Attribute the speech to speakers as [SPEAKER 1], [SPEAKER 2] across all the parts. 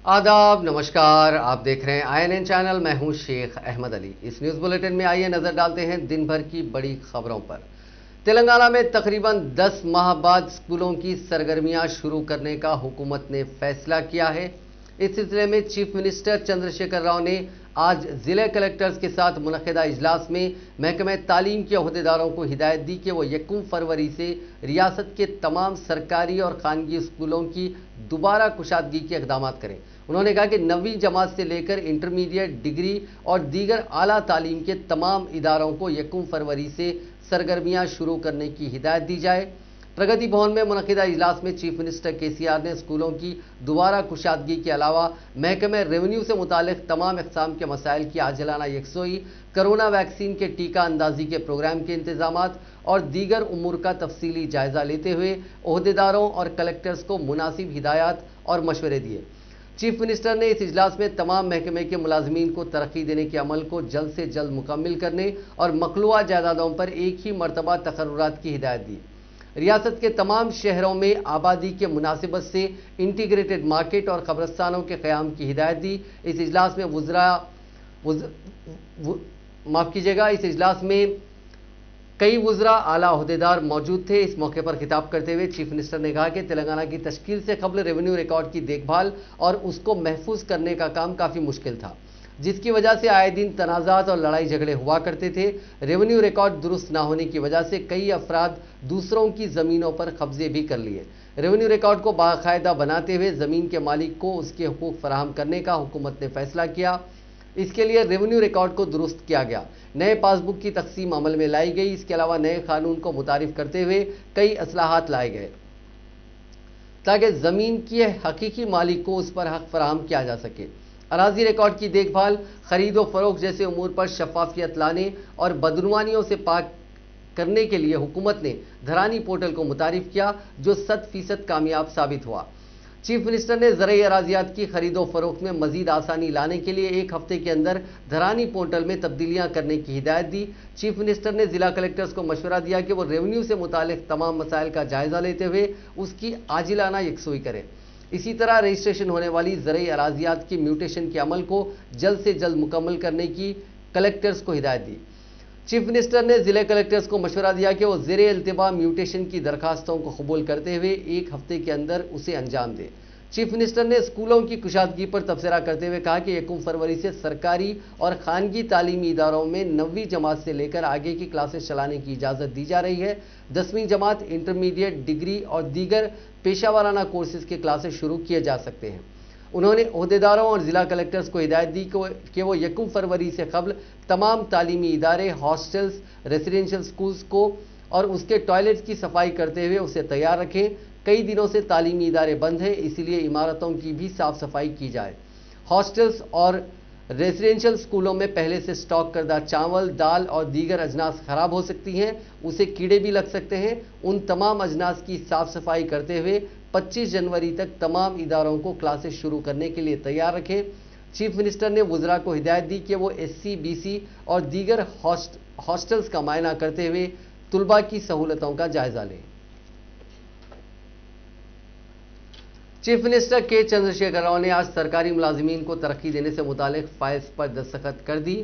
[SPEAKER 1] आदाब, नमस्कार। आप देख रहे हैं INN चैनल। मैं हूं शेख अहमद अली। इस न्यूज़ बुलेटिन में आइए नजर डालते हैं दिन भर की बड़ी खबरों पर। तेलंगाना में तकरीबन 10 माह बाद स्कूलों की सरगर्मियां शुरू करने का हुकूमत ने फैसला किया है। इस सिलसिले में चीफ मिनिस्टर चंद्रशेखर राव ने आज जिले कलेक्टर्स के साथ मुनक़िदा इजलास में महकमे तालीम के अहदेदारों को हिदायत दी कि वो 1 फरवरी से रियासत के तमाम सरकारी और खानगी स्कूलों की दोबारा कुशादगी के इक़दाम करें। उन्होंने कहा कि 9वीं जमात से लेकर इंटरमीडिएट, डिग्री और दीगर आला तालीम के तमाम इदारों को 1 फरवरी से सरगर्मियां शुरू करने की हिदायत दी जाए। प्रगति भवन में मुनक़िदा इजलास में चीफ मिनिस्टर KCR ने स्कूलों की दोबारा कुशादगी के अलावा महकमे रेवेन्यू से मुतालिक तमाम इक़साम के मसाइल की आजिलाना यकसोई, कोरोना वैक्सीन के टीका अंदाजी के प्रोग्राम के इंतजामात और दीगर उमूर का तफसीली जायजा लेते हुए अहदेदारों और कलेक्टर्स को मुनासिब हिदायत और मशवरे दिए। चीफ मिनिस्टर ने इस इजलास में तमाम महकमे के मुलाजमीन को तरक्की देने के अमल को जल्द से जल्द मुकम्मिल करने और मखलूआ जायदादों पर एक ही मरतबा तकर्रुरात की हिदायत दी। रियासत के तमाम शहरों में आबादी के मुनासिबत से इंटीग्रेटेड मार्केट और कब्रस्तानों के क़याम की हिदायत दी। इस इजलास में इस इजलास में कई वुज़रा, आला अहदेदार मौजूद थे। इस मौके पर खिताब करते हुए चीफ मिनिस्टर ने कहा कि तेलंगाना की तश्कील से कबल रेवेन्यू रिकॉर्ड की देखभाल और उसको महफूज करने का काम काफ़ी मुश्किल था, जिसकी वजह से आए दिन तनाज़ात और लड़ाई झगड़े हुआ करते थे। रेवेन्यू रिकॉर्ड दुरुस्त ना होने की वजह से कई अफराद दूसरों की ज़मीनों पर कब्जे भी कर लिए। रेवेन्यू रिकॉर्ड को बाकायदा बनाते हुए ज़मीन के मालिक को उसके हुकूक फराहम करने का हुकूमत ने फैसला किया। इसके लिए रेवेन्यू रिकॉर्ड को दुरुस्त किया गया, नए पासबुक की तकसीम अमल में लाई गई। इसके अलावा नए कानून को मुतारिफ करते हुए कई असलाहत लाए गए ताकि ज़मीन के हकीकी मालिक को उस पर हक फराहम किया जा सके। अराजी रिकॉर्ड की देखभाल, खरीद व फरोख्त जैसे उमूर पर शफाफियत लाने और बदनुमानियों से पाक करने के लिए हुकूमत ने धरानी पोर्टल को मुतारिफ किया, जो 100% कामयाब साबित हुआ। चीफ मिनिस्टर ने ज़रई अराजियात की खरीदो फरोख्त में मजीद आसानी लाने के लिए 1 हफ्ते के अंदर धरानी पोर्टल में तब्दीलियां करने की हिदायत दी। चीफ मिनिस्टर ने जिला कलेक्टर्स को मशवरा दिया कि वो रेवेन्यू से मुतालिक तमाम मसाइल का जायजा लेते हुए उसकी आजिलाना यकसुई करें। इसी तरह रजिस्ट्रेशन होने वाली ज़रई अराजियात की म्यूटेशन के अमल को जल्द से जल्द मुकम्मल करने की कलेक्टर्स को हिदायत दी। चीफ मिनिस्टर ने ज़िले कलेक्टर्स को मशवरा दिया कि वो ज़ेरे इल्तिबा म्यूटेशन की दरखास्तों को कबूल करते हुए 1 हफ्ते के अंदर उसे अंजाम दें। चीफ मिनिस्टर ने स्कूलों की कुशादगी पर तबसरा करते हुए कहा कि 1 फरवरी से सरकारी और खानगी तालीमी इदारों में 9वीं जमात से लेकर आगे की क्लासेस चलाने की इजाज़त दी जा रही है। 10वीं जमात, इंटरमीडिएट, डिग्री और दीगर पेशा वाराना कोर्सेज के क्लासेस शुरू किए जा सकते हैं। उन्होंने अहदेदारों और ज़िला कलेक्टर्स को हिदायत दी कि वो 1 फरवरी से कबल तमाम तालीमी इदारे, हॉस्टल्स, रेसिडेंशियल स्कूल्स को और उसके टॉयलेट्स की सफाई करते हुए उसे तैयार रखें। कई दिनों से तालीमी इदारे बंद हैं, इसीलिए इमारतों की भी साफ सफाई की जाए। हॉस्टल्स और रेसिडेंशियल स्कूलों में पहले से स्टॉक करदा चावल, दाल और दीगर अजनास खराब हो सकती हैं, उसे कीड़े भी लग सकते हैं। उन तमाम अजनास की साफ सफाई करते हुए 25 जनवरी तक तमाम इदारों को क्लासेस शुरू करने के लिए तैयार रखें। चीफ मिनिस्टर ने वुज़रा को हिदायत दी कि वो SC, BC और दीगर हॉस्टल्स का मायना करते हुए तुलबा की सहूलतों का जायजा लें। Chief minister K Chandrashekhar Rao ने आज सरकारी मुलाजमीन को तरक्की देने से मुतालिक फाइल्स पर दस्तखत कर दी,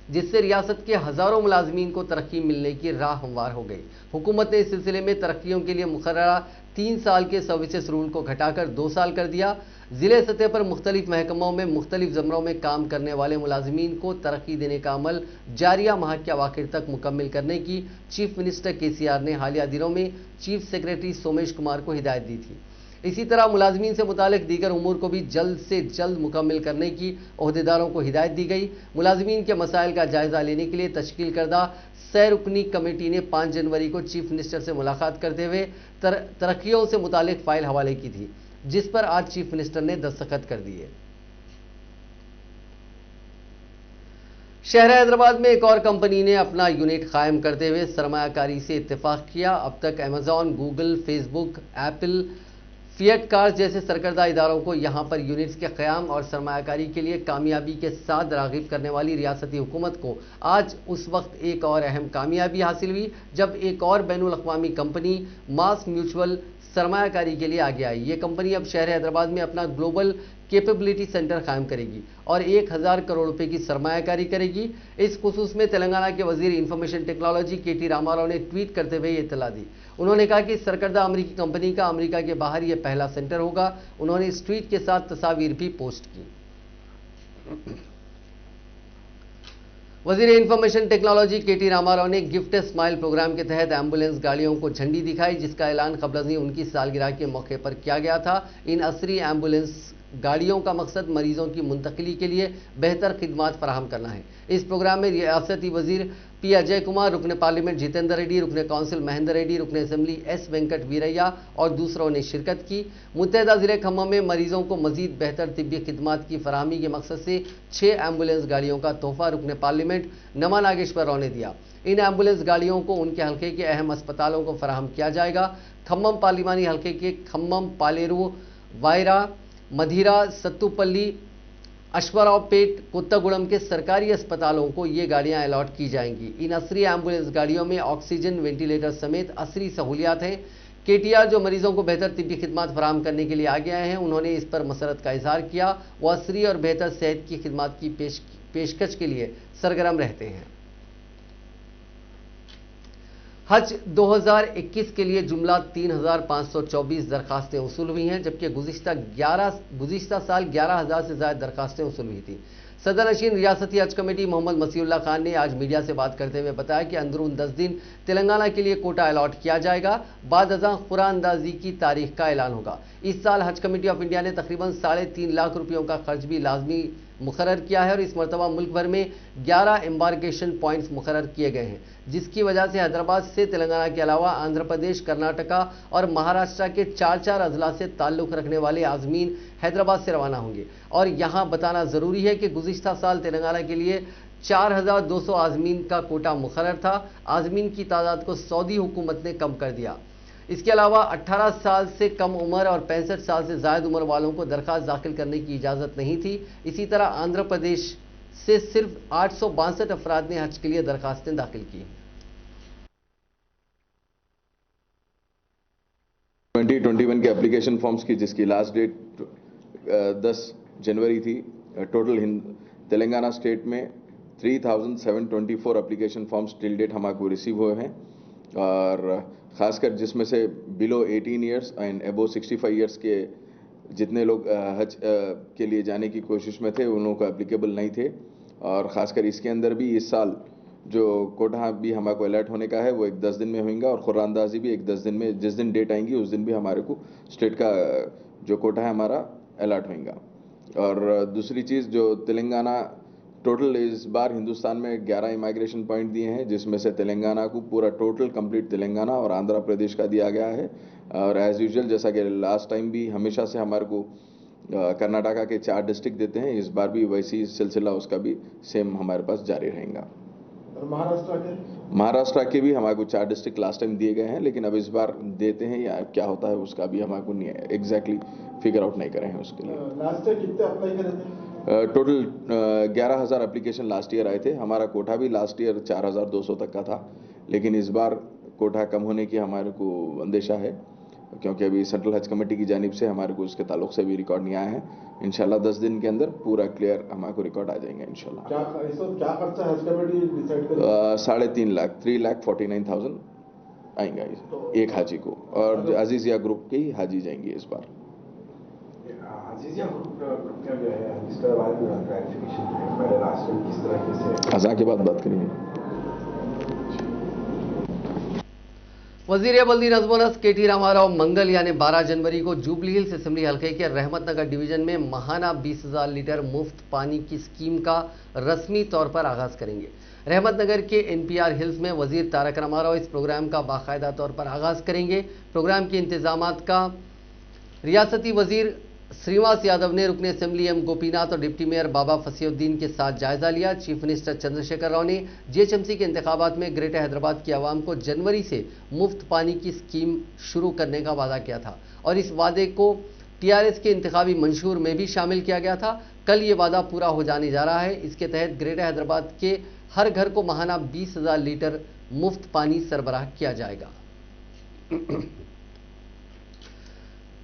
[SPEAKER 1] जिससे रियासत के हज़ारों मुलाजमीन को तरक्की मिलने की राह हमवार हो गई। हुकूमत ने इस सिलसिले में तरक्कियों के लिए मुकर्ररा 3 साल के सर्विसेज रूल को घटाकर 2 साल कर दिया। ज़िले सतह पर मुख्तलिफ महकमों में मुख्तलिफ ज़मरों में काम करने वाले मुलाजमीन को तरक्की देने का अमल जारिया माह के अवाखिर तक मुकम्मिल करने की चीफ मिनिस्टर KCR ने हालिया दिनों में चीफ सेक्रेटरी सोमेश कुमार को हिदायत दी थी। इसी तरह मुलाजमीन से मुतालिक दीगर उमूर को भी जल्द से जल्द मुकम्मिल करने की अहदेदारों को हिदायत दी गई। मुलाजमीन के मसाइल का जायजा लेने के लिए तश्कील करदा सैरुकनी कमेटी ने 5 जनवरी को चीफ मिनिस्टर से मुलाकात करते हुए तरक्कियों से मुतालिक फाइल हवाले की थी, जिस पर आज चीफ मिनिस्टर ने दस्तखत कर दिए। शहर हैदराबाद में एक और कंपनी ने अपना यूनिट कायम करते हुए सरमायाकारी से इत्तेफाक किया। अब तक Amazon, Google, Facebook, Apple, fiat cars जैसे सरकर्दा इदारों को यहाँ पर यूनिट्स के क़याम और सरमायाकारी के लिए कामयाबी के साथ राग़िब करने वाली रियासती हुकूमत को आज उस वक्त एक और अहम कामयाबी हासिल हुई जब एक और बैनुल अक़वामी कंपनी मास म्यूचुअल सरमायाकारी के लिए आगे आई। ये कंपनी अब शहर हैदराबाद में अपना ग्लोबल कैपेबिलिटी सेंटर कायम करेगी और 1000 करोड़ रुपए की सरमायाकारी करेगी। इस खुसूस में तेलंगाना के वजीर इंफॉर्मेशन टेक्नोलॉजी के.टी. रामाराव ने ट्वीट करते हुए ये इत्तला दी। उन्होंने कहा कि सरकर्दा अमेरिकी कंपनी का अमेरिका के बाहर यह पहला सेंटर होगा। उन्होंने इस ट्वीट के साथ तस्वीर भी पोस्ट की। वजीर इंफॉर्मेशन टेक्नोलॉजी के.टी. रामाराव ने गिफ्ट स्माइल प्रोग्राम के तहत एम्बुलेंस गाड़ियों को झंडी दिखाई, जिसका ऐलान कबलजी उनकी सालगिरह के मौके पर किया गया था। इन असरी एम्बुलेंस गाड़ियों का मकसद मरीजों की मुंतकिली के लिए बेहतर खिदमात फराहम करना है। इस प्रोग्राम में रियासती वजीर पी. अजय कुमार, रुकने पार्लियामेंट जितेंद्र रेड्डी, रुकने काउंसिल महेंद्र रेड्डी, रुकने असेंबली एस. वेंकट वीरैया और दूसरों ने शिरकत की। मुत्तहदा जिले खम्मम में मरीजों को मजीद बेहतर तिब्बी खिदमात की फराहमी के मकसद से 6 एम्बुलेंस गाड़ियों का तोहफा रुकने पार्लियामेंट नमा नागेश्वर राव ने दिया। इन एम्बुलेंस गाड़ियों को उनके हल्के के अहम अस्पतालों को फराहम किया जाएगा। खम्मम पार्लिमानी हल्के के खम्मम, पालेरू, वायरा, मधिरा, सत्तुपल्ली, अश्वरावपेट, कोत्तागुड़म के सरकारी अस्पतालों को ये गाड़ियां अलॉट की जाएंगी। इन असरी एम्बुलेंस गाड़ियों में ऑक्सीजन, वेंटिलेटर समेत असरी सहूलियात हैं। केटीआर जो मरीजों को बेहतर तिब्बी खिदमात फराहम करने के लिए आगे आए हैं, उन्होंने इस पर मसरत का इजहार किया। वो असरी और बेहतर सेहत की खिदमात की पेशकश के लिए सरगर्म रहते हैं। हज 2021 के लिए जुमला 3524 दरखास्तें वसूल हुई हैं, जबकि गुज़िश्ता साल 11,000 से ज़्यादा दरखास्तें वसूल हुई थी। सदर नशीन रियासती हज कमेटी मोहम्मद मसीहुल्लाह खान ने आज मीडिया से बात करते हुए बताया कि अंदरून 10 दिन तेलंगाना के लिए कोटा अलॉट किया जाएगा। बाद अज़ां कुरान अंदाजी की तारीख का ऐलान होगा। इस साल हज कमेटी ऑफ इंडिया ने तकरीबन 3.5 लाख रुपयों का खर्च भी लाजमी मुकर्रर किया है और इस मरतबा मुल्क भर में 11 एम्बार्केशन पॉइंट्स मुकर्रर किए गए हैं, जिसकी वजह से हैदराबाद से तेलंगाना के अलावा आंध्र प्रदेश, कर्नाटका और महाराष्ट्र के 4 अजला से ताल्लुक़ रखने वाले आज़मीन हैदराबाद से रवाना होंगे। और यहाँ बताना ज़रूरी है कि गुज़िश्ता साल तेलंगाना के लिए 4200 आज़मीन का कोटा मुकर्रर था। आज़मीन की तादाद को सऊदी हुकूमत ने कम कर दिया। इसके अलावा 18 साल से कम उम्र और 65 साल से ज़ायद उम्र वालों को दरख्वास्त दाखिल करने की इजाज़त नहीं थी। इसी तरह आंध्र प्रदेश से सिर्फ 862 अफराद ने हज के लिए दरखास्तें दाखिल की।
[SPEAKER 2] 2021 के एप्लीकेशन फॉर्म्स की जिसकी लास्ट डेट 10 जनवरी थी, टोटल तेलंगाना स्टेट में 3724 एप्लीकेशन फॉर्म्स टिल डेट हमको रिसीव हुए हैं और ख़ासकर जिसमें से below 18 years and above 65 years के जितने लोग हज के लिए जाने की कोशिश में थे उन लोगों को एप्लीकेबल नहीं थे। और ख़ासकर इसके अंदर भी इस साल जो कोटा भी हमको अलर्ट होने का है वो एक 10 दिन में होगा और कुरानंदाजी भी एक 10 दिन में, जिस दिन डेट आएंगी उस दिन भी हमारे को स्टेट का जो कोटा है हमारा अलर्ट होगा। और दूसरी चीज़ जो तेलंगाना टोटल इस बार हिंदुस्तान में 11 इमाइग्रेशन पॉइंट दिए हैं, जिसमें से तेलंगाना को पूरा टोटल कंप्लीट तेलंगाना और आंध्र प्रदेश का दिया गया है। और एज़ यूजुअल जैसा कि लास्ट टाइम भी हमेशा से हमारे को कर्नाटका के 4 डिस्ट्रिक्ट देते हैं, इस बार भी वैसी सिलसिला उसका भी सेम हमारे पास जारी रहेगा। महाराष्ट्र के भी हमारे को 4 डिस्ट्रिक्ट लास्ट टाइम दिए गए हैं, लेकिन अब इस बार देते हैं या क्या होता है उसका भी हमारे को एग्जैक्टली फिगर आउट नहीं करे हैं उसके लिए।
[SPEAKER 3] लास्ट ईयर कितने अप्लाई करे थे?
[SPEAKER 2] टोटल 11,000 एप्लीकेशन लास्ट ईयर आए थे। हमारा कोटा भी लास्ट ईयर 4,200 तक का था, लेकिन इस बार कोटा कम होने की हमारे को अंदेशा है, क्योंकि अभी सेंट्रल हज कमेटी की जानिब से हमारे को उसके ताल्लुक से भी रिकॉर्ड नहीं आया है। इंशाल्लाह 10 दिन के अंदर पूरा क्लियर हमारे को रिकॉर्ड आ जाएंगे इंशाल्लाह।
[SPEAKER 3] क्या खर्चा हज कमेटी डिसाइड करेगी?
[SPEAKER 2] 3.5 लाख 3,49,000 आएंगे एक हाजी को, और अजीजिया ग्रुप के ही हाजी जाएंगे इस बार। अज़ा के बाद बात करेंगे।
[SPEAKER 1] वज़ीर बल्दी नज़्म-ओ-नस्र के.टी. रामाराव मंगल यानी 12 जनवरी को जुबली हिल्स असेंबली हल्के के रहमतनगर डिवीजन में महाना 20,000 लीटर मुफ्त पानी की स्कीम का रस्मी तौर पर आगाज़ करेंगे। रहमतनगर के NPR हिल्स में वज़ीर तारक रामाराव इस प्रोग्राम का बाकायदा तौर पर आगाज़ करेंगे। प्रोग्राम के इंतजामात का रियासती वज़ीर श्रीनिवास यादव ने रुकने असेंबली एम गोपीनाथ और डिप्टी मेयर बाबा फसीउद्दीन के साथ जायजा लिया। चीफ मिनिस्टर चंद्रशेखर राव ने GHMC के इंतखाबात में ग्रेटर हैदराबाद की आवाम को जनवरी से मुफ्त पानी की स्कीम शुरू करने का वादा किया था और इस वादे को TRS के इंतखाबी मंशूर में भी शामिल किया गया था। कल ये वादा पूरा हो जाने जा रहा है। इसके तहत ग्रेटर हैदराबाद के हर घर को माहाना 20,000 लीटर मुफ्त पानी सरबराह किया जाएगा।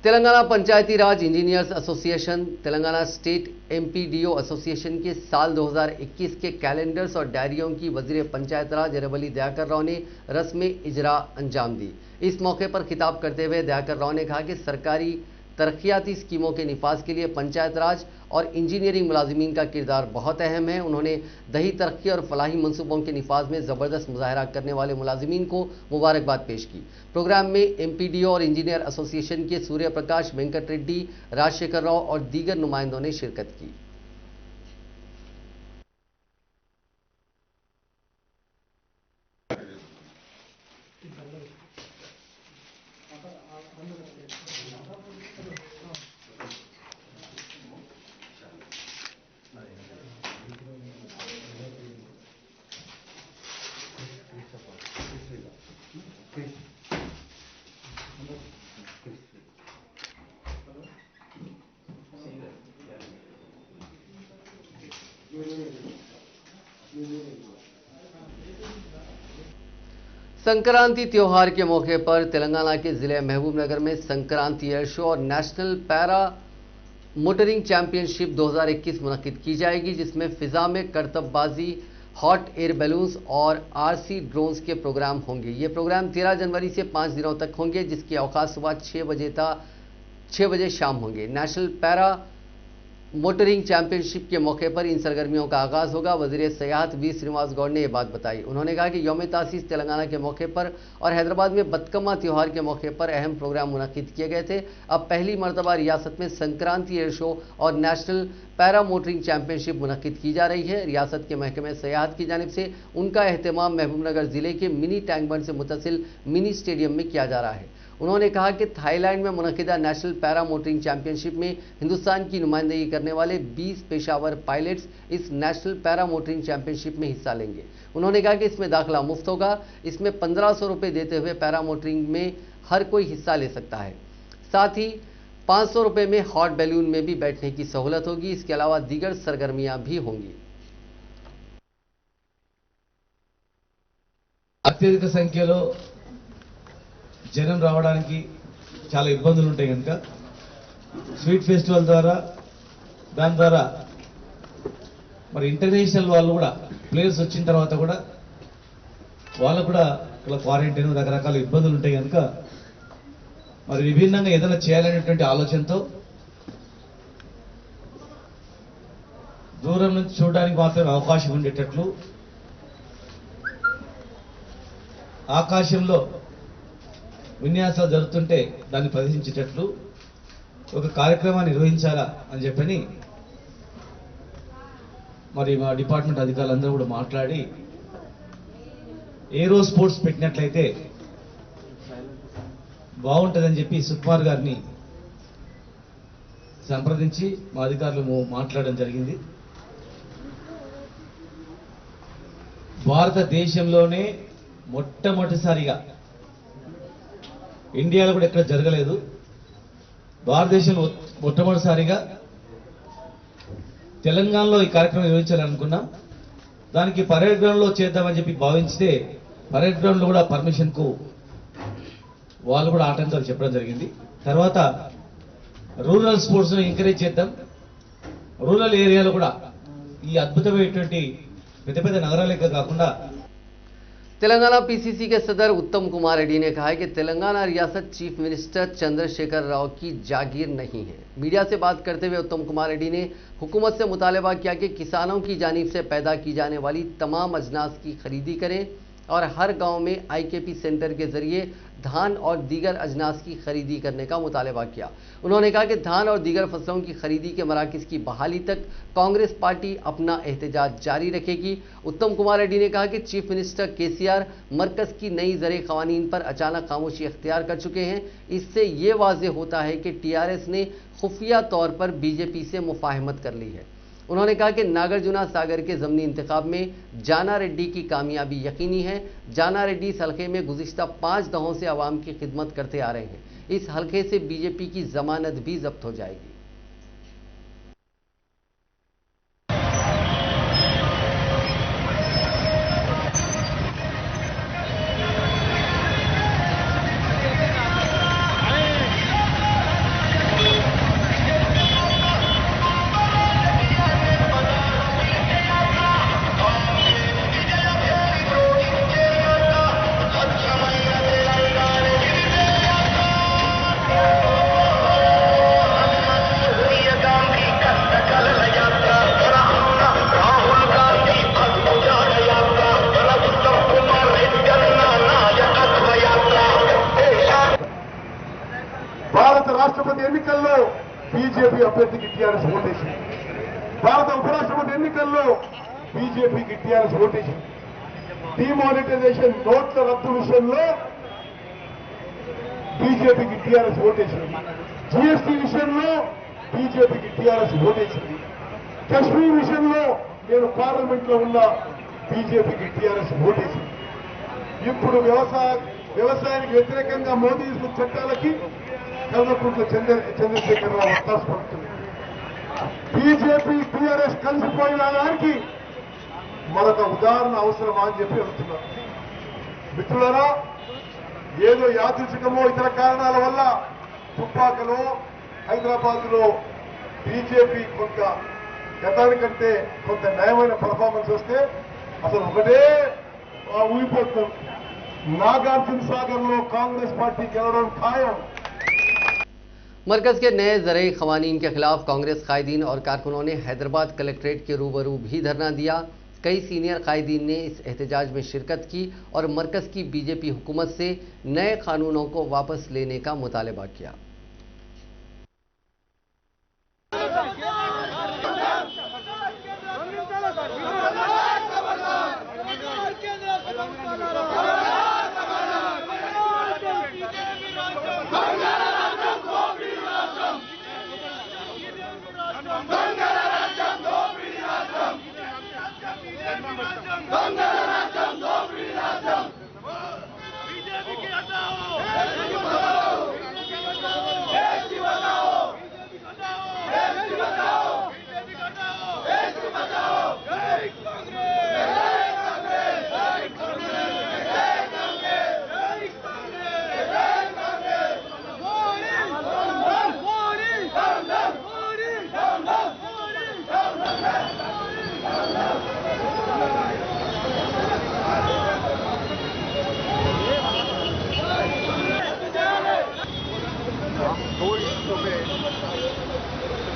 [SPEAKER 1] Telangana Panchayati Raj engineers association, Telangana state MPDO association के साल 2021 के कैलेंडर्स और डायरियों की वजीर पंचायत राज एरावली दयाकर राव ने रस्म इजरा अंजाम दी। इस मौके पर खिताब करते हुए दयाकर राव ने कहा कि सरकारी तरक्याती स्कीमों के निफाज के लिए पंचायत राज और इंजीनियरिंग मुलाजिमीन का किरदार बहुत अहम है। उन्होंने दही तरक्की और फलाही मंसूबों के निफाज में ज़बरदस्त मुजाहरा करने वाले मुलाजिमीन को मुबारकबाद पेश की। प्रोग्राम में एमपीडीओ और इंजीनियर एसोसिएशन के सूर्य प्रकाश, वेंकट रेड्डी, राजशेखर राव और दीगर नुमाइंदों ने शिरकत की। संक्रांति त्योहार के मौके पर तेलंगाना के जिले महबूबनगर में संक्रांति एयर शो और नेशनल पैरा मोटरिंग चैंपियनशिप 2021 मुनक्किद की जाएगी, जिसमें फिजा में करतबबाजी, हॉट एयर बैलून्स और आरसी ड्रोन्स के प्रोग्राम होंगे। ये प्रोग्राम 13 जनवरी से 5 दिनों तक होंगे, जिसके अवकाश सुबह 6 बजे शाम होंगे। नेशनल पैरा मोटरिंग चैंपियनशिप के मौके पर इन सरगर्मियों का आगाज होगा। वजीर सयाहत वी श्रीनिवास गौड़ ने यह बात बताई। उन्होंने कहा कि यौम तासीस तेलंगाना के मौके पर और हैदराबाद में बतकम्मा त्यौहार के मौके पर अहम प्रोग्राम मुनक्किद किए गए थे। अब पहली मरतबा रियासत में संक्रांति एयर शो और नेशनल पैरा मोटरिंग चैंपियनशिप मुनक्किद की जा रही है। रियासत के महकमे सयाहत की जानिब से उनका एहतमाम महबूबनगर जिले के मिनी टैंक बंड से मुतसिल मिनी स्टेडियम में किया जा रहा है। उन्होंने कहा कि थाईलैंड में मुनक्किदा नेशनल पैरा मोटरिंग चैंपियनशिप में हिंदुस्तान की नुमाइंदगी करने वाले 20 पेशावर पायलट्स इस नेशनल पैरा मोटरिंग चैंपियनशिप में हिस्सा लेंगे। उन्होंने कहा कि इसमें दाखिला मुफ्त होगा। इसमें 1500 रुपये देते हुए पैरा मोटरिंग में हर कोई हिस्सा ले सकता है। साथ ही 500 रुपये में हॉट बैलून में भी बैठने की सहूलत होगी। इसके अलावा दीगर सरगर्मियां भी होंगी।
[SPEAKER 4] అత్యధిక సంఖ్యలో జనం రావడానికి చాలా ఇబ్బందులు ఉంటాయి కనుక స్వీట్ ఫెస్టివల్ ద్వారా దాని ద్వారా మరి ఇంటర్నేషనల్ వాళ్ళు కూడా ప్లేయర్స్ వచ్చిన తర్వాత కూడా వాళ్ళకు కూడా క్వారంటైన్ రకరకాల ఇబ్బందులు ఉంటాయి కనుక మరి విభిన్నంగా ఏదైనా చేయాలనేటువంటి ఆలోచనతో దూరం నుంచి చూడడానికి మాత్రమే అవకాశం ఉండేటట్లు ఆకాశంలో విన్యాసాలు జరుగుతుంటే దాన్ని ప్రదర్శించేటట్లు ఒక కార్యక్రమాన్ని నిర్వహించాలా అని చెప్పని మరి మా డిపార్ట్మెంట్ అధికారులందరూ కూడా మాట్లాడి ఏరో స్పోర్ట్స్ పెట్టినట్లయితే బాగుంటుందని చెప్పి సుకుమార్ గారిని సంప్రదించి మా అధికారులు మాట్లాడడం జరిగింది. భారతదేశంలోనే మొట్టమొదటిసారిగా ఇండియాలో కూడా ఎక్కడ జరగలేదు, భారతదేశంలో మొట్టమొదటిసారిగా తెలంగాణలో ఈ కార్యక్రమం నిర్వహించాలనుకున్నాం. దానికి పరేడ్ గ్రౌండ్ లో చేద్దామని చెప్పి భావించితే పరేడ్ గ్రౌండ్ లో కూడా పర్మిషన్ కు వాళ్ళు కూడా ఆటంకాలు చెప్పడం జరిగింది. తర్వాత రూరల్ స్పోర్ట్స్ ను ఎంకరేజ్ చేద్దాం, రూరల్ ఏరియాలో కూడా ఈ అద్భుతమైనటువంటి పెద్ద పెద్ద నగరాలే కాకుండా
[SPEAKER 1] तेलंगाना पीसीसी के सदर उत्तम कुमार रेड्डी ने कहा है कि तेलंगाना रियासत चीफ मिनिस्टर चंद्रशेखर राव की जागीर नहीं है। मीडिया से बात करते हुए उत्तम कुमार रेड्डी ने हुकूमत से मुतालबा किया कि किसानों की जानिब से पैदा की जाने वाली तमाम अजनास की खरीदी करें और हर गांव में आईकेपी सेंटर के जरिए धान और दीगर अजनास की खरीदी करने का मुतालबा किया। उन्होंने कहा कि धान और दीगर फसलों की खरीदी के मराकज़ की बहाली तक कांग्रेस पार्टी अपना एहतजाज जारी रखेगी। उत्तम कुमार रेड्डी ने कहा कि चीफ मिनिस्टर केसीआर मरकज़ की नई ज़रे क़वानीन पर अचानक खामोशी इख्तियार कर चुके हैं। इससे ये वाज़ेह होता है कि टीआरएस ने खुफिया तौर पर बीजेपी से मुफाहमत कर ली है। उन्होंने कहा कि नागार्जुना सागर के ज़मनी इंतखाब में जाना रेड्डी की कामयाबी यकीनी है। जाना रेड्डी इस हल्के में गुज़िश्ता 5 दहों से आवाम की खिदमत करते आ रहे हैं। इस हल्के से बीजेपी की जमानत भी जब्त हो जाएगी।
[SPEAKER 3] రాష్ట్రపతి ఎన్నికల్లో బీజేపీ అభ్యర్థికి టీఆర్ఎస్ ఓటేసింది. భారత ఉపరాష్ట్రపతి ఎన్నికల్లో బీజేపీకి టీఆర్ఎస్ ఓటేసింది. డిమానిటైజేషన్ నోట్ల రద్దు విషయంలో బీజేపీకి టీఆర్ఎస్ ఓటేసింది. జీఎస్టీ విషయంలో బీజేపీకి టీఆర్ఎస్ ఓటేసింది. కశ్మీర్ విషయంలో నేను పార్లమెంట్ లో ఉన్న బీజేపీకి టీఆర్ఎస్ ఓటేసింది. ఇప్పుడు వ్యవసాయానికి వ్యతిరేకంగా మోదీ తీసుకున్న చట్టాలకి కల్వకుంట్ల చంద్రశేఖరరావు వత్తాసు పడుతుంది. బీజేపీ టీఆర్ఎస్ కలిసిపోయిన దానికి మరొక ఉదాహరణ అవసరమా అని చెప్పి అడుగుతున్నారు. మిత్రులారా, ఏదో యాదృచ్ఛికమో ఇతర కారణాల వల్ల తుపాకలో హైదరాబాద్ లో బీజేపీ కొంత గతానికంటే కొంత న్యాయమైన పర్ఫార్మెన్స్ వస్తే అసలు ఒకటే ఊగిపోతున్నాం. नागार्जुन सागर में कांग्रेस पार्टी गెలవడం ఖాయం.
[SPEAKER 1] मरकज के नए ज़रई क़वानीन के खिलाफ कांग्रेस कायदीन और कारकुनों ने हैदराबाद कलेक्ट्रेट के रूबरू भी धरना दिया। कई सीनियर कायदीन ने इस एहतजाज में शिरकत की और मरकज की बीजेपी हुकूमत से नए कानूनों को वापस लेने का मुतालबा किया।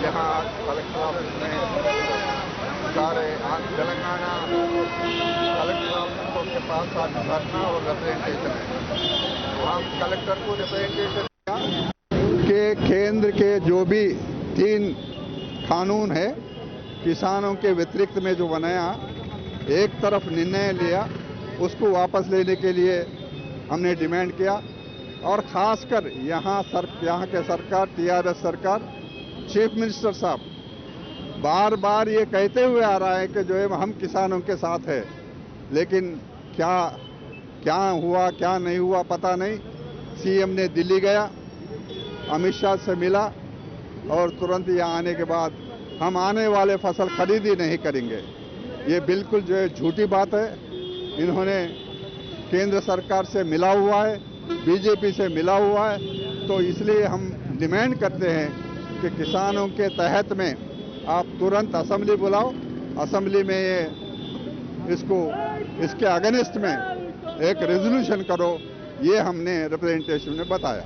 [SPEAKER 5] यहाँ कलेक्टर ऑफिस में सारे तेलंगाना कलेक्टर ऑफिस के पास आज धरना और रिप्रेजेंटेशन है। हम कलेक्टर को रिप्रेजेंटेशन दिया कि केंद्र के जो भी 3 कानून है किसानों के व्यतिरिक्त में जो बनाया, एक तरफ निर्णय लिया, उसको वापस लेने के लिए हमने डिमांड किया। और खासकर यहाँ के सरकार टीआरएस सरकार, चीफ मिनिस्टर साहब बार बार ये कहते हुए आ रहा है कि जो है हम किसानों के साथ है, लेकिन क्या हुआ क्या नहीं हुआ पता नहीं। सीएम ने दिल्ली गया, अमित शाह से मिला और तुरंत यहाँ आने के बाद हम आने वाले फसल खरीद ही नहीं करेंगे। ये बिल्कुल जो है झूठी बात है। इन्होंने केंद्र सरकार से मिला हुआ है, बीजेपी से मिला हुआ है, तो इसलिए हम डिमांड करते हैं कि किसानों के तहत में आप तुरंत असेंबली बुलाओ, असेंबली में इसके अगेंस्ट में एक रेजोल्यूशन करो। ये हमने रिप्रेजेंटेशन में बताया।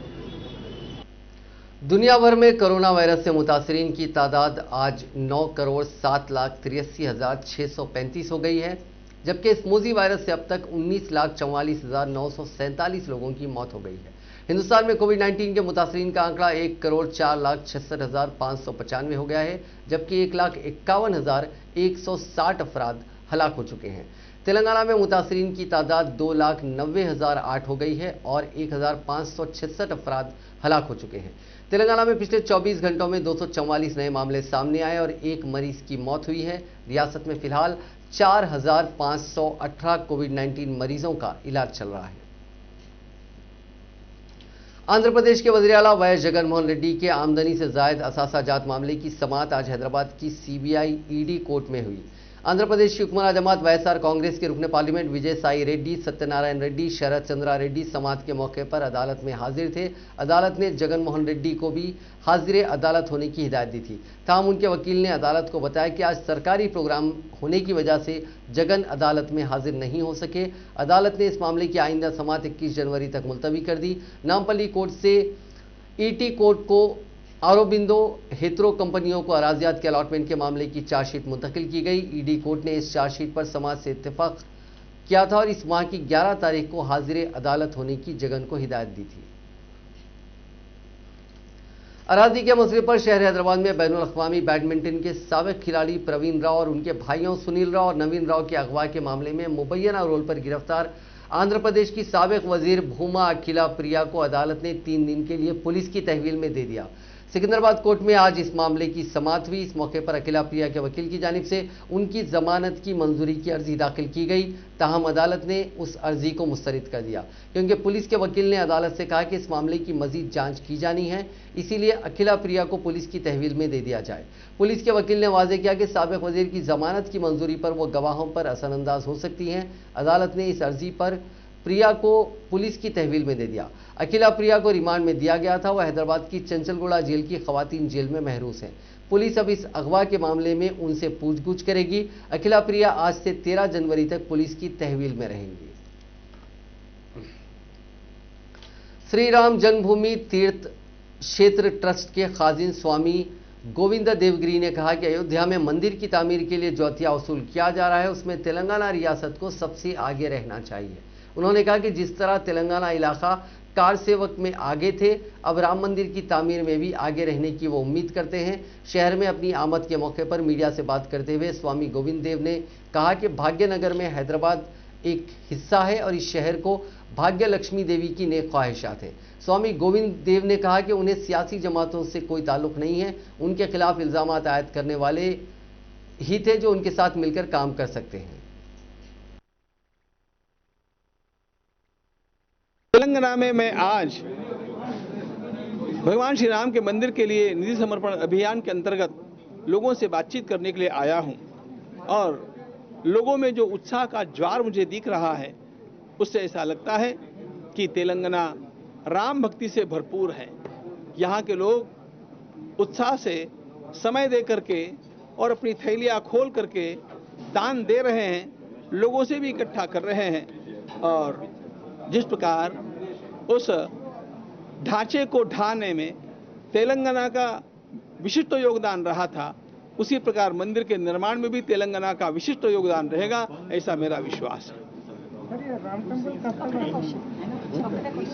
[SPEAKER 1] दुनिया भर में कोरोना वायरस से मुतासरीन की तादाद आज 9,07,83,635 हो गई है, जबकि इस मूजी वायरस से अब तक 19,44,947 लोगों की मौत हो गई है। हिंदुस्तान में कोविड-19 के मुतासरीन का आंकड़ा 1,04,66,595 हो गया है, जबकि 1,51,160 अफराद हलाक हो चुके हैं। तेलंगाना में मुतासरीन की तादाद 2,90,008 हो गई है और 1,566 अफराद हलाक हो चुके हैं। तेलंगाना में पिछले 24 घंटों में 244 नए मामले सामने आए और 1 मरीज की मौत हुई है। रियासत में फिलहाल 4,518 कोविड-19 मरीजों का इलाज चल रहा है। आंध्र प्रदेश के वज़ीर आला वाई जगन मोहन रेड्डी के आमदनी से जायद असासा जात मामले की समाअत आज हैदराबाद की सीबीआई ईडी कोर्ट में हुई। आंध्र प्रदेश की हुक्मरान जमात वाईएसआर कांग्रेस के रुकने पार्लियामेंट विजय साई रेड्डी, सत्यनारायण रेड्डी, शरद चंद्रा रेड्डी समाअत के मौके पर अदालत में हाजिर थे। अदालत ने जगन मोहन रेड्डी को भी हाजिर अदालत होने की हिदायत दी थी। ताहम उनके वकील ने अदालत को बताया कि आज सरकारी प्रोग्राम होने की वजह से जगन अदालत में हाजिर नहीं हो सके। अदालत ने इस मामले की आइंदा समाअत 21 जनवरी तक मुलतवी कर दी। नामपल्ली कोर्ट से ईटी कोर्ट को आरोबिंदो हेत्रो कंपनियों को अराजियात के अलॉटमेंट के मामले की चार्जशीट मुंतकिल की गई। ईडी कोर्ट ने इस चार्जशीट पर समाज से इत्तेफाक किया था और इस माह की 11 तारीख को हाजिर अदालत होने की जगन को हिदायत दी थी। अराजी के मसले पर शहर हैदराबाद में बैनुल अक़वामी बैडमिंटन के साबिक खिलाड़ी प्रवीण राव और उनके भाइयों सुनील राव और नवीन राव के अगवा के मामले में मुबैना रोल पर गिरफ्तार आंध्र प्रदेश की साबिक वजीर भूमा अखिला प्रिया को अदालत ने 3 दिन के लिए पुलिस की तहवील में दे दिया। सिकंदराबाद कोर्ट में आज इस मामले की समाअत हुई। इस मौके पर अखिला प्रिया के वकील की जानिब से उनकी जमानत की मंजूरी की अर्जी दाखिल की गई, ताहम अदालत ने उस अर्जी को मुस्तरद कर दिया क्योंकि पुलिस के वकील ने अदालत से कहा कि इस मामले की मजीद जांच की जानी है, इसीलिए अखिला प्रिया को पुलिस की तहवील में दे दिया जाए। पुलिस के वकील ने वाजे किया कि साबिक वजीर की जमानत की मंजूरी पर वो गवाहों पर असरअंदाज हो सकती हैं। अदालत ने इस अर्जी पर प्रिया को पुलिस की तहवील में दे दिया। अखिला प्रिया को रिमांड में दिया गया था। वह हैदराबाद की चंचलगुड़ा जेल की खवातीन जेल में महरूस हैं। पुलिस अब इस अगवा के मामले में उनसे पूछगछ करेगी। अखिला प्रिया आज से 13 जनवरी तक पुलिस की तहवील में रहेंगी। श्री राम जन्मभूमि तीर्थ क्षेत्र ट्रस्ट के खाजिन स्वामी गोविंद देवगिरी ने कहा कि अयोध्या में मंदिर की तामीर के लिए जो अतिया वसूल किया जा रहा है उसमें तेलंगाना रियासत को सबसे आगे रहना चाहिए। उन्होंने कहा कि जिस तरह तेलंगाना इलाका कार सेवक में आगे थे, अब राम मंदिर की तामीर में भी आगे रहने की वो उम्मीद करते हैं। शहर में अपनी आमद के मौके पर मीडिया से बात करते हुए स्वामी गोविंद देव ने कहा कि भाग्यनगर में हैदराबाद एक हिस्सा है और इस शहर को भाग्य लक्ष्मी देवी की नेक ख्वाहिशात हैं। स्वामी गोविंद देव ने कहा कि उन्हें सियासी जमातों से कोई ताल्लुक नहीं है, उनके खिलाफ इल्जाम आयद करने वाले ही थे जो उनके साथ मिलकर काम कर सकते हैं।
[SPEAKER 6] तेलंगाना में मैं आज भगवान श्री राम के मंदिर के लिए निधि समर्पण अभियान के अंतर्गत लोगों से बातचीत करने के लिए आया हूं और लोगों में जो उत्साह का ज्वार मुझे दिख रहा है उससे ऐसा लगता है कि तेलंगाना राम भक्ति से भरपूर है। यहाँ के लोग उत्साह से समय दे करके और अपनी थैलियाँ खोल करके दान दे रहे हैं, लोगों से भी इकट्ठा कर रहे हैं और जिस प्रकार उस ढांचे को ढाने में तेलंगाना का विशिष्ट योगदान रहा था, उसी प्रकार मंदिर के निर्माण में भी तेलंगाना का विशिष्ट योगदान रहेगा, ऐसा मेरा विश्वास है।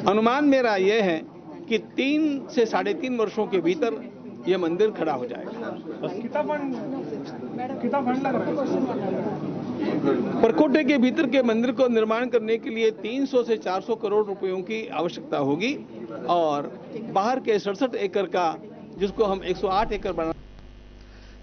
[SPEAKER 6] अनुमान मेरा यह है कि 3 से 3.5 वर्षों के भीतर यह मंदिर खड़ा हो जाएगा। परकोटे के भीतर के मंदिर को निर्माण करने के लिए 300 से 400 करोड़ रुपयों की आवश्यकता होगी और बाहर के 67 एकड़ का, जिसको हम 108 एकड़ बना।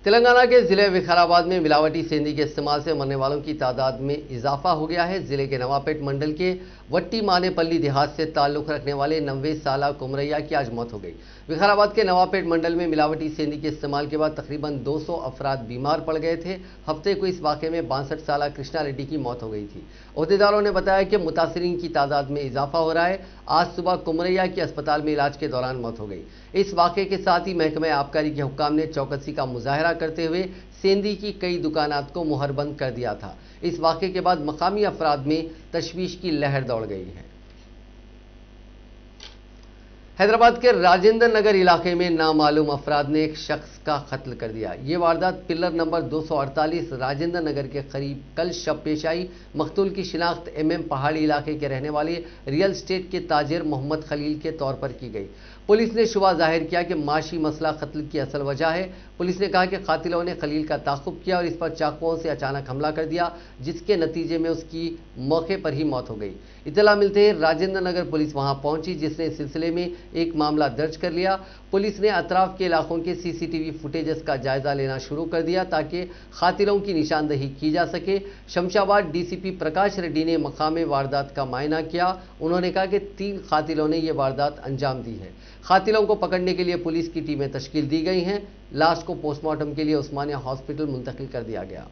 [SPEAKER 1] तेलंगाना के जिले विकाराबाद में मिलावटी सेंधी के इस्तेमाल से मरने वालों की तादाद में इजाफा हो गया है। जिले के नवापेट मंडल के वट्टी मानेपल्ली देहात से ताल्लुक रखने वाले 90 साला कुमरैया की आज मौत हो गई। विकाराबाद के नवापेट मंडल में मिलावटी सेंधी के इस्तेमाल के बाद तकरीबन 200 अफराद बीमार पड़ गए थे। हफ्ते को इस वाक़े में 62 साला कृष्णा रेड्डी की मौत हो गई थी। ओहदेदारों ने बताया कि मुतासरीन की तादाद में इजाफा हो रहा है। आज सुबह कुमरैया की अस्पताल में इलाज के दौरान मौत हो गई। इस वाक़े के साथ ही महकमे आबकारी के हुक्काम ने चौकसी का मुजाहरा करते हुए सेंधी की कई दुकानात को मुहरबंद कर दिया था। इस वाक़े के बाद मकामी अफराद में तशवीश की लहर दौड़ गई है। हैदराबाद के राजेंद्र नगर इलाके में नामालूम अफराद ने एक शख्स का कत्ल कर दिया। ये वारदात पिलर नंबर 248 राजेंद्र नगर के करीब कल शब पेश आई। मकतूल की शिनाख्त MM पहाड़ी इलाके के रहने वाले रियल एस्टेट के ताजिर मोहम्मद खलील के तौर पर की गई। पुलिस ने शुबा जाहिर किया कि माशी मसला कत्ल की असल वजह है। पुलिस ने कहा कि कातिलों ने खलील का ताक़ुब किया और इस पर चाकुओं से अचानक हमला कर दिया, जिसके नतीजे में उसकी मौके पर ही मौत हो गई। इतला मिलते ही राजेंद्र नगर पुलिस वहां पहुंची, जिसने इस सिलसिले में एक मामला दर्ज कर लिया। पुलिस ने अतराफ के इलाकों के CCTV फुटेजेस का जायजा लेना शुरू कर दिया ताकि कातिलों की निशानदही की जा सके। शमशाबाद DCP प्रकाश रेड्डी ने मकामे वारदात का मायना किया। उन्होंने कहा कि 3 कातिलों ने यह वारदात अंजाम दी है। कातिलों को पकड़ने के लिए पुलिस की टीमें तश्कील दी गई हैं। लाश को पोस्टमार्टम के लिए उस्मानिया हॉस्पिटल मुंतकिल कर दिया गया।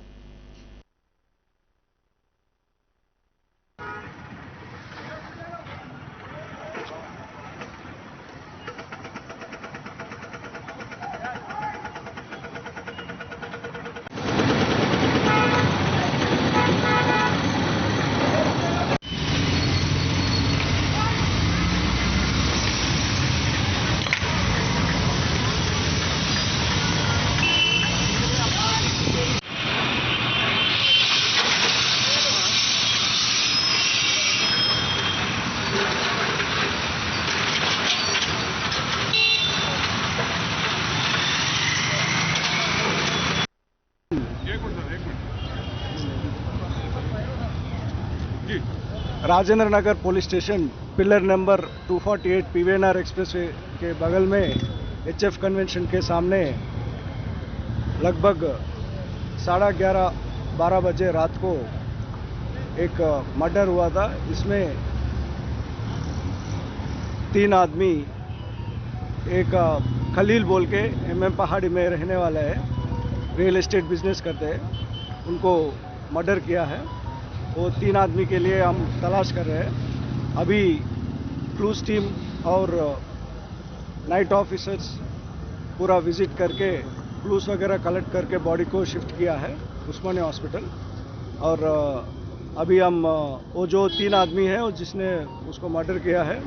[SPEAKER 7] Rajendra Nagar police station pillar number 248 PVNR expressway के बगल में एचएफ कन्वेंशन के सामने लगभग 11:30-12 बजे रात को एक मर्डर हुआ था। इसमें 3 आदमी, एक खलील बोल के एमएम पहाड़ी में रहने वाला है, रियल एस्टेट बिजनेस करते हैं, उनको मर्डर किया है। वो 3 आदमी के लिए हम तलाश कर रहे हैं। अभी क्लूज टीम और नाइट ऑफिसर्स पूरा विजिट करके क्लूज वगैरह कलेक्ट करके बॉडी को शिफ्ट किया है उस्मानिया हॉस्पिटल। और अभी हम वो जो 3 आदमी हैं और जिसने उसको मर्डर किया है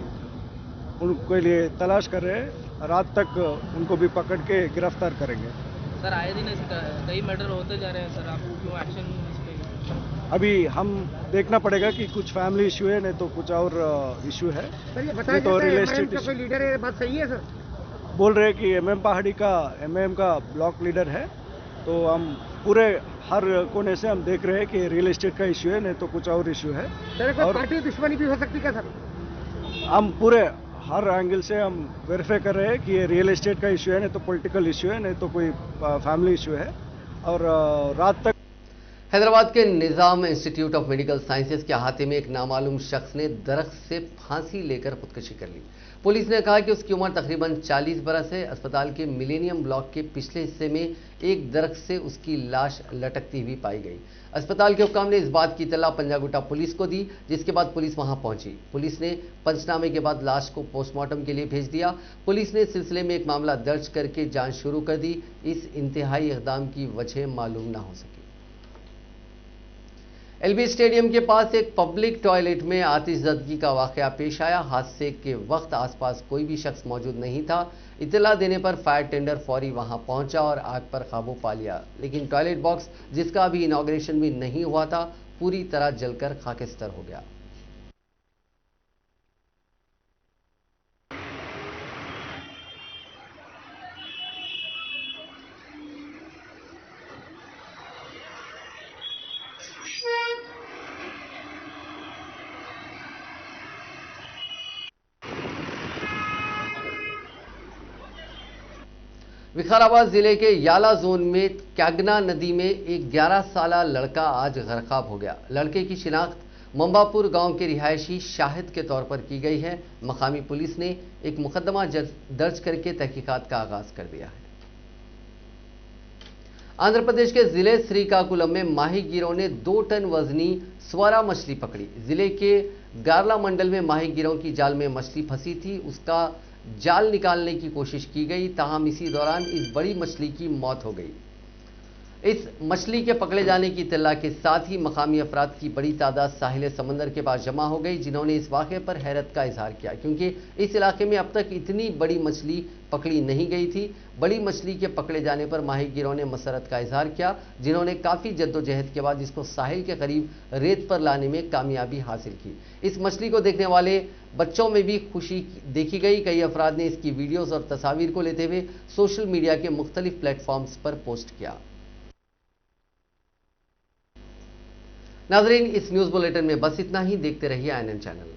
[SPEAKER 7] उनके लिए तलाश कर रहे हैं। रात तक उनको भी पकड़ के गिरफ्तार करेंगे।
[SPEAKER 8] सर आए दिन कई मर्डर होते जा रहे हैं सर, आप क्यों एक्शन इस पे?
[SPEAKER 7] अभी हम देखना पड़ेगा कि कुछ फैमिली इशू है, नहीं तो कुछ और इशू है।
[SPEAKER 9] सर ये बताइए
[SPEAKER 7] तो रियल
[SPEAKER 9] एमएम
[SPEAKER 7] एस्टेट
[SPEAKER 9] का कोई लीडर है, बात सही है सर?
[SPEAKER 7] बोल रहे हैं कि एमएम पहाड़ी का एमएम का ब्लॉक लीडर है। तो हम पूरे हर कोने से हम देख रहे हैं कि रियल एस्टेट का इशू है, नहीं तो कुछ और इशू है।
[SPEAKER 9] सर कोई
[SPEAKER 7] और
[SPEAKER 9] पार्टी दुश्मनी भी हो सकती क्या सर?
[SPEAKER 7] हम पूरे हर एंगल से हम वेरीफाई कर रहे हैं कि ये रियल एस्टेट का इशू है, नहीं तो पॉलिटिकल इशू है, नहीं तो कोई फैमिली इशू है। और रात तक
[SPEAKER 1] हैदराबाद के निजाम इंस्टीट्यूट ऑफ मेडिकल साइंसेज के अहाते में एक नामालूम शख्स ने दरख्त से फांसी लेकर खुदकुशी कर ली। पुलिस ने कहा कि उसकी उम्र तकरीबन 40 बरस है। अस्पताल के मिलेनियम ब्लॉक के पिछले हिस्से में एक दरख्त से उसकी लाश लटकती हुई पाई गई। अस्पताल के हुक्काम ने इस बात की इत्तला पंजागुट्टा पुलिस को दी, जिसके बाद पुलिस वहां पहुंची। पुलिस ने पंचनामे के बाद लाश को पोस्टमार्टम के लिए भेज दिया। पुलिस ने इस सिलसिले में एक मामला दर्ज करके जांच शुरू कर दी। इस इंतहाई इक़दाम की वजह मालूम न हो सकी। एलबी स्टेडियम के पास एक पब्लिक टॉयलेट में आतिशज़दगी का वाकया पेश आया। हादसे के वक्त आसपास कोई भी शख्स मौजूद नहीं था। इत्तला देने पर फायर टेंडर फौरी वहां पहुंचा और आग पर काबू पा लिया, लेकिन टॉयलेट बॉक्स, जिसका अभी इनॉग्रेशन भी नहीं हुआ था, पूरी तरह जलकर खाकिस्तर हो गया। विकाराबाद जिले के याला जोन में कैगना नदी में एक 11 साला लड़का आज गरकाब हो गया। लड़के की शिनाख्त मंबापुर गांव के रिहायशी शाहिद के तौर पर की गई है। मकामी पुलिस ने एक मुकदमा दर्ज करके तहकीकात का आगाज कर दिया है। आंध्र प्रदेश के जिले श्रीकाकुलम में माहीगीरों ने 2 टन वजनी स्वरा मछली पकड़ी। जिले के गारला मंडल में माहीगीरों की जाल में मछली फंसी थी, उसका जाल निकालने की कोशिश की गई, ताहम इसी दौरान इस बड़ी मछली की मौत हो गई। इस मछली के पकड़े जाने की इत्तला के साथ ही मकामी अफराद की बड़ी तादाद साहिल समंदर के पास जमा हो गई, जिन्होंने इस वाक़े पर हैरत का इजहार किया, क्योंकि इस इलाके में अब तक इतनी बड़ी मछली पकड़ी नहीं गई थी। बड़ी मछली के पकड़े जाने पर माहीगीरों ने मसरत का इजहार किया, जिन्होंने काफ़ी जद्दोजहद के बाद इसको साहिल के करीब रेत पर लाने में कामयाबी हासिल की। इस मछली को देखने वाले बच्चों में भी खुशी देखी गई। कई अफराद ने इसकी वीडियोज़ और तस्वीर को लेते हुए सोशल मीडिया के मुख्तलिफ प्लेटफॉर्म्स पर पोस्ट किया। नाज़रीन, इस न्यूज़ बुलेटिन में बस इतना ही। देखते रहिए INN चैनल।